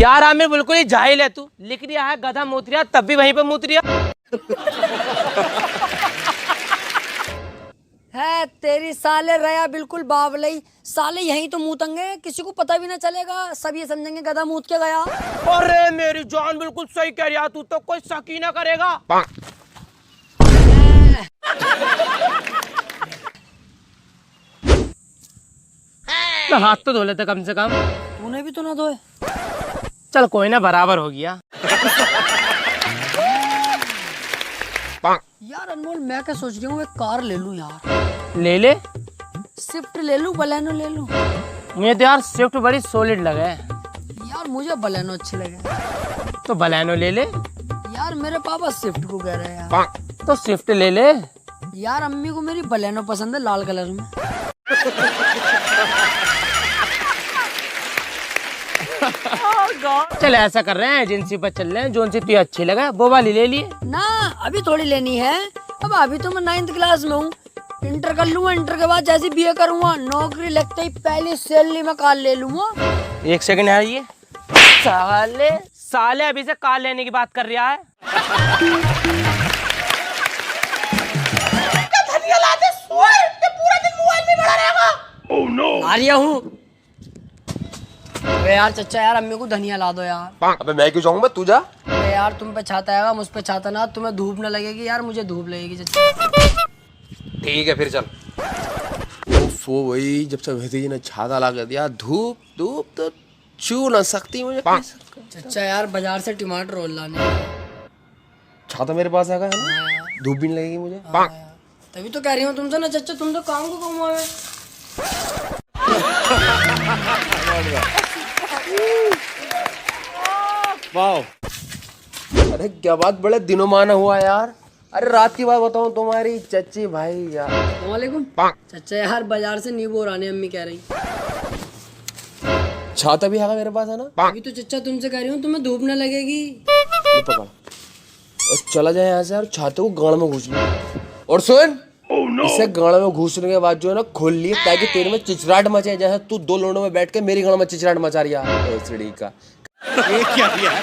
यार आमिर बिल्कुल ही जाहिल है तू। लिख दिया है गधा मूत्रिया, तब भी वहीं पे मूत्रिया। है तेरी साले रया बिल्कुल बावलई। साले यहीं तो मूतंगे, किसी को पता भी ना चलेगा, सब ये समझेंगे गधा मूत के गया। अरे मेरी जान बिल्कुल सही कह रहा, तू तो कोई शक ही ना करेगा। तो हाथ तो धो लेते कम से कम। तूने भी तो ना धोए। चल कोई ना, बराबर हो गया। यार अनमोल, मैं क्या सोच रही हूँ, एक कार ले लूं यार। ले ले। स्विफ्ट ले लूं, बलेनो ले लूं? मुझे तो यार स्विफ्ट बड़ी सॉलिड लगे। यार मुझे बलेनो अच्छी लगे। तो बलेनो ले ले। यार मेरे पापा स्विफ्ट को कह रहे हैं यार। तो स्विफ्ट ले ले। यार अम्मी को मेरी बलेनो पसंद है, लाल कलर में। चल ऐसा कर रहे हैं, एजेंसी पर चल रहे हैं, जोन सी तुझे अच्छी लगा वो वाली ले लिए ना। अभी थोड़ी लेनी है, अब अभी तो मैं 9th क्लास में हूँ। इंटर कर लूंगा, इंटर के बाद जैसे बीए करूंगा, नौकरी लगते ही पहली सैलरी में कार ले लूंगा। एक सेकंड यार, ये साले साले अभी से कार लेने की बात कर रहा है। धनिया ला दे, पूरा दिन मोबाइल में बड़ा रहेगा। Oh no. आ रहा हूँ। अबे यार चचा, यार अम्मी को धनिया ला दो यार। अबे मैं क्यों जाऊंगा, तू जा। अबे यार तुम पे छाता आएगा, मुझ पे छाता ना, तुम्हें धूप ना लगेगी यार, मुझे धूप लगेगी चचा। ठीक है फिर चल। वो वही जब से भतीजी ने छाता ला कर दिया, धूप धूप तो छू ना सकती मुझे। चचा यार बाजार से टमाटर रोल लाने। छाता मेरे पास आएगा है ना, धूप भी नहीं लगेगी मुझे। तभी तो कह रही हूँ तुमसे ना चचा, तुम तो काम को कमाओगे। वाह, अरे क्या बात, बड़े दिनों माना हुआ यार। अरे रात की बात बताऊं, तुम्हारी चच्ची भाई यार। वालेकुम चचा, यार बाजार से नींबू और आने अम्मी कह रही। छाता भी आएगा मेरे पास है ना। अभी तो चचा तुमसे कह रही हूँ, तुम्हें धूप ना लगेगी। ये पकड़ और चला जाए यहाँ से यार, छाते को गाड़ में घुस लिया। और सुन, इसे गाड़ में घुसने के बाद जो है ना खोल लिए, ताकि तेरे में चिचराट मचे, जैसे तू दो लोगों में बैठ के मेरी गाड़ में चिचराट मचा रही है का। ये क्या यार।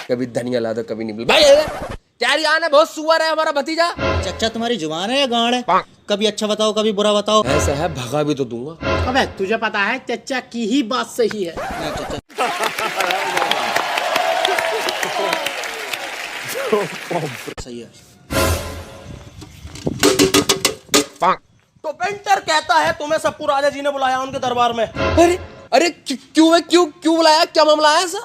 कभी धनिया ला दो, कभी नहीं। भाई क्या यार, बहुत सुअर है हमारा भतीजा। चचा तुम्हारी जुबान है या गांड है? कभी अच्छा बताओ कभी बुरा बताओ। ऐसा है, भगा भी तो दूंगा। अबे तुझे पता है चचा की ही बात सही है। सही है। तो पेंटर कहता है तुम्हें सप्पू राजा जी ने बुलाया उनके दरबार में। अरे अरे क्यों बुलाया, क्या मामला है ऐसा?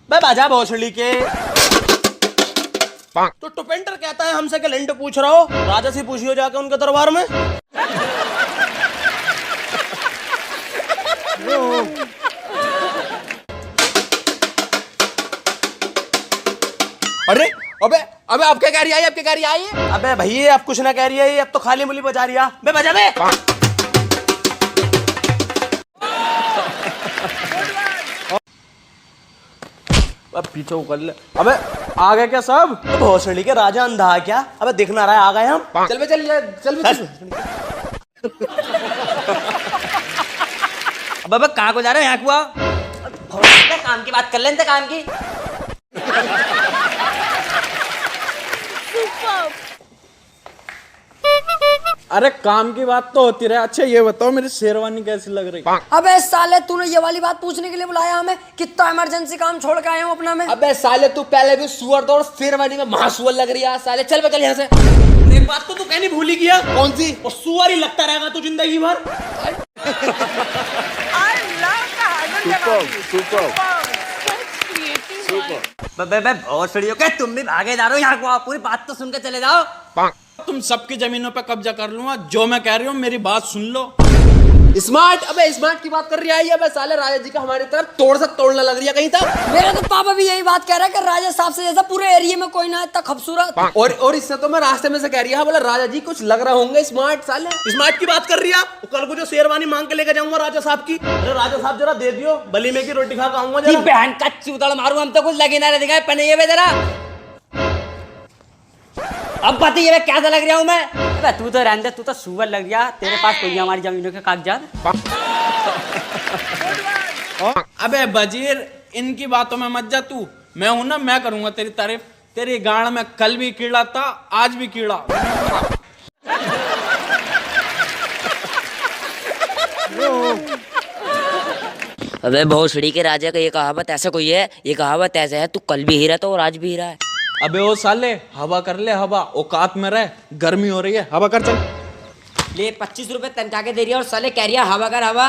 बे बाजा भोसड़ी के। तो टुपेंटर कहता है हमसे कि लिंट पूछ रहा हो, राजा से पूछियो जाके उनके दरबार में। अरे अबे अबे आप क्या कह रही है, आप क्या कह रही है? अबे भैया अब कुछ ना कह रही है, अब तो खाली मुली बजा रही है। बे बजा बे। अब पीछे कर ले। अबे आ गए क्या सब? तो भोसड़ी के राजा अंधा है क्या? अबे दिख ना रहा है, आ गए हम। चल बे चल। अब कहाँ को जा रहे हैं? यहाँ को काम की बात कर लेते, काम की। अरे काम की बात तो होती रहे। अच्छा ये बताओ मेरी शेरवानी कैसी लग रही? अबे साले, तूने ये वाली बात पूछने के लिए बुलाया हमें? कितना इमरजेंसी काम छोड़ के आए हूँ अपना में। अबे साले तू पहले भी सुअर दौड़, शेरवानी में महासुअर लग रही है साले। चल बे चल यहाँ से। एक बात तो तू कहनी भूल ही गया। कौन सी? और सुअर ही लगता रहेगा तू जिंदगी भर। भोसड़ियों के तुम भी भागे जा रहे हो यहाँ को, पूरी बात तो सुन के चले जाओ। तुम सबकी जमीनों पे कब्जा कर लूंगा, जो मैं कह रही हूँ मेरी बात सुन लो। स्मार्ट, अबे स्मार्ट की बात कर रही है। अबे साले राजा जी का हमारी तरफ तोड़ से तोड़ने लग रही है कहीं तक। मेरे तो पापा भी यही बात कह रहे हैं कि राजा साहब से जैसा पूरे एरिया में कोई ना इतना खूबसूरत। और इससे तो मैं रास्ते में से कह रही है, बोला राजा जी कुछ लग रहा होंगे स्मार्ट साले। स्मार्ट की बात कर रही है। कल को जो शेरवानी मांग के लेकर जाऊंगा राजा साहब की, अरे राजा साहब जरा दे दियो, बली में की रोटी खा के आऊंगा जरा। बहन का चूतड़ मारू, हम तो कुछ लगे ना दिखाए पने ये जरा। अब बताइए मैं क्या सा लग रहा हूँ मैं? अबे तू तो रहने दे, तू तो सुअर लग गया। तेरे पास कोई हमारी जमीनों के कागजात? अबे वजीर, इनकी बातों में मत जा तू। मैं हूं ना, मैं करूंगा तेरी तारीफ। तेरी गाड़ में कल भी कीड़ा था, आज भी कीड़ा। अबे भोसड़ी के राजा का ये कहावत ऐसा कोई है? ये कहावत ऐसा है, तू कल भी हीरा था और आज भी हीरा है। अबे ओ साले, हवा कर ले हवा, औकात में रह। गर्मी हो रही है, हवा कर चल। ले 25 रुपए तनख्वाह के दे रही है और साले कह रही है हवा कर हवा।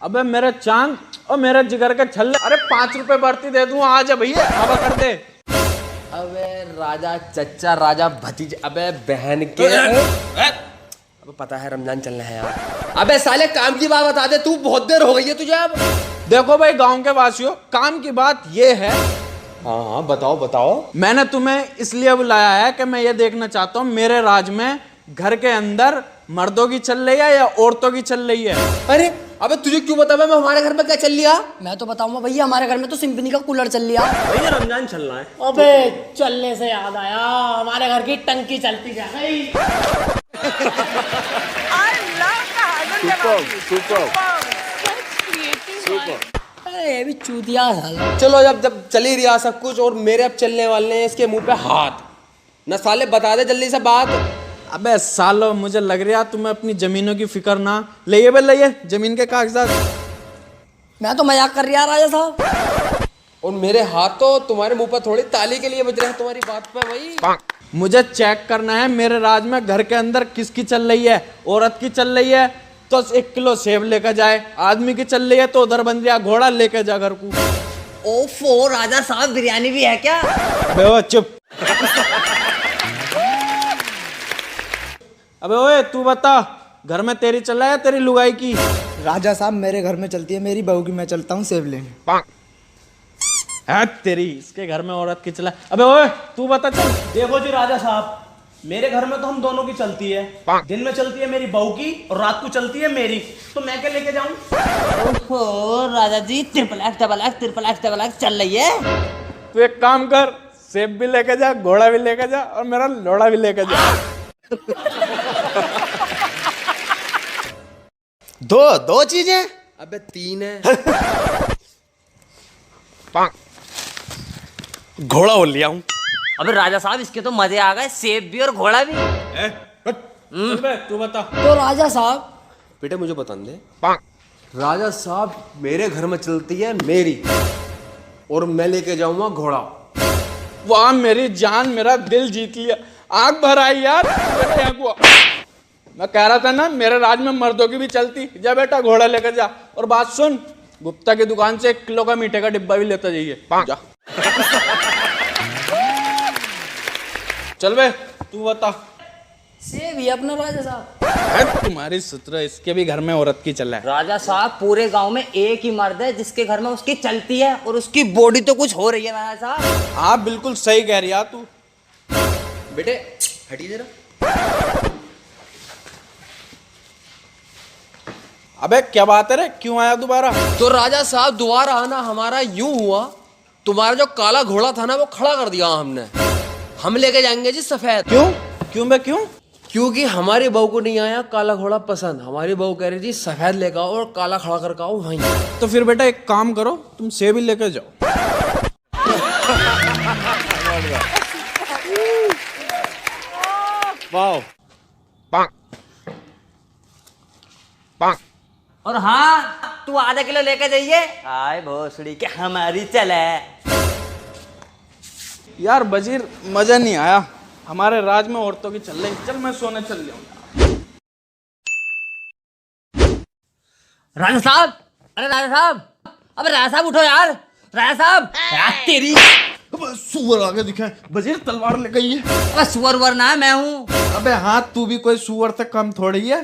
अबे मेरे चांद और मेरे जिगर के छल्ले, अरे 5 रुपए बढ़ती दे दूं, आ जा भैया, हवा कर दे। अबे राजा चच्चा, राजा भतीजा, अबे बहन के, अब पता है रमजान चलना है यार। अबे साले काम की बात बता दे, तू बहुत देर हो गई है तुझे अब। देखो भाई गांव के वासियों, काम की बात ये है। हाँ हाँ बताओ बताओ। मैंने तुम्हें इसलिए बुलाया है कि मैं ये देखना चाहता हूँ मेरे राज में घर के अंदर मर्दों की चल रही है या औरतों की चल रही है। अरे अबे तुझे क्यों बताऊं मैं हमारे घर में क्या चल लिया? मैं तो बताऊंगा भैया, हमारे घर में तो सिम्फनी का कूलर चल लिया। भैया रमजान चल रहा है। अबे चलने से याद आया, हमारे घर की टंकी चलती जा गई। अरे ये भी चूतिया साला। चलो जब जब चल ही रहा सब कुछ और मेरे अब चलने वाले हैं इसके मुंह पे हाथ। न साले बता दे जल्दी से बात। अबे सालो, मुझे लग रहा तुम्हें अपनी जमीनों की फिक्र ना। ले लाइए जमीन के कागजात। मैं तो मजाक कर रहा राजा साहब। और मेरे हाथ तो तुम्हारे मुंह पर थोड़ी ताली के लिए बज रहे हैं तुम्हारी बात पे भाई। मुझे चेक करना है मेरे राज में घर के अंदर किसकी चल रही है। औरत की चल रही है तो 1 किलो सेब लेकर जाए, आदमी की चल रही है तो उधर बन गया घोड़ा लेकर जा घर को। ओफो राजा साहब, बिरयानी भी है क्या? अबे ओ चुप। अबे ओए तू बता, घर में तेरी चल रहा है तेरी लुगाई की? राजा साहब मेरे घर में चलती है मेरी बहू की, मैं चलता हूँ सेब लेने। है तेरी, इसके घर में औरत की चला। अबे ओए तू बता चल। देखो जी राजा साहब, मेरे घर में तो हम दोनों की चलती है। दिन में चलती है मेरी बहू की और रात को चलती है मेरी, तो मैं क्या लेके जाऊं? ओहो राजा जी, ट्रिपल एक्स चल रही है। तू एक काम कर, सेब भी लेके जा, घोड़ा भी लेके जा और मेरा लोड़ा भी लेके जा। दो चीजें? अबे 3 है। घोड़ा हो लिया हूं। अबे राजा साहब, इसके तो मजे आ गए, सेब भी और घोड़ा भी। अबे तू बता। तो राजा साहब, बेटे मुझे बता दे, राजा साहब मेरे घर में चलती है मेरी और मैं लेके जाऊंगा घोड़ा। वाह मेरी जान, मेरा दिल जीत लिया। आंख भर आई यार बेटे यहाँ को। मैं कह रहा था ना मेरे राज में मर्दों की भी चलती। जा बेटा घोड़ा लेकर जा। और बात सुन, गुप्ता की दुकान से 1 किलो का मीठे का डिब्बा भी लेता जाइए। जा। चल बे तू बता। सेब ही अपना राजा साहब। है तुम्हारी सुतरा, इसके भी घर में औरत की चल रहा है। राजा साहब, पूरे गांव में एक ही मर्द है जिसके घर में उसकी चलती है और उसकी बॉडी तो कुछ हो रही है राजा साहब। हाँ बिल्कुल सही कह रही है तू। बेटे हटिए जरा। अबे क्या बात है रे, क्यों आया दोबारा? तो राजा साहब दोबारा आना हमारा यूं हुआ, तुम्हारा जो काला घोड़ा था ना वो खड़ा कर दिया हमने। हम लेके जाएंगे जी सफेद। क्यों क्यों बे क्यों? क्योंकि हमारी बहू को नहीं आया काला घोड़ा पसंद। हमारी बहू कह रही थी सफेद लेकर आओ और काला खड़ा करके आओ वहीं। तो फिर बेटा एक काम करो, तुम सेब ही लेकर जाओ। वाह। और हाँ, तू आधा किलो लेकर जाइए। आए भोसड़ी के हमारी चले। यार वजीर, मजा नहीं आया। हमारे राज में औरतों की चल रही। चल मैं सोने चल जाऊंगा। राजा साहब, अरे राजा साहब, अबे राजा साहब उठो यार। राजा साहब, यार तेरी। सुअर आगे दिखा, वजीर तलवार ले गई है। अबे सुअर वर ना है, मैं हूँ। अबे हाँ, तू भी कोई सुअर से कम थोड़ी है।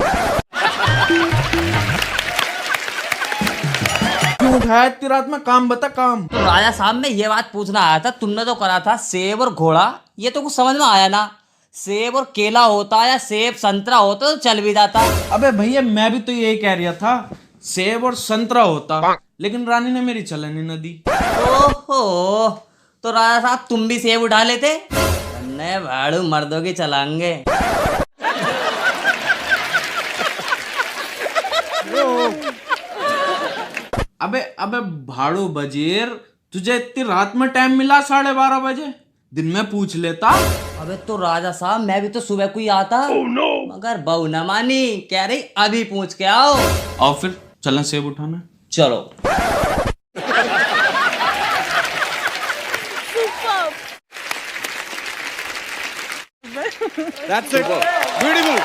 क्यों उठाया इतनी रात में? काम बता काम। तो राजा साहब, मैं ये बात पूछना आया था, तुमने तो करा था सेब और घोड़ा, ये तो कुछ समझ में आया ना। सेब और केला होता या सेब संतरा होता तो चल भी जाता। अबे भैया मैं भी तो यही कह रहा था, सेब और संतरा होता, लेकिन रानी ने मेरी चलनी न दी। ओहो, तो राजा साहब तुम भी सेब उठा लेते। नए भाड़ू मर्दों की चलाएंगे। अबे अबे भाड़ू बजीर, तुझे इतनी रात में टाइम मिला 12:30 बजे? दिन में पूछ लेता। अबे तो राजा साहब मैं भी तो सुबह को ही आता। मगर बहू न मानी, कह रही अभी पूछ के आओ। आओ फिर चलें सेब उठाना। चलो। That's it. Beautiful.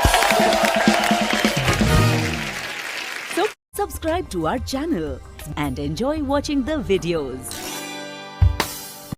So subscribe to our channel and enjoy watching the videos.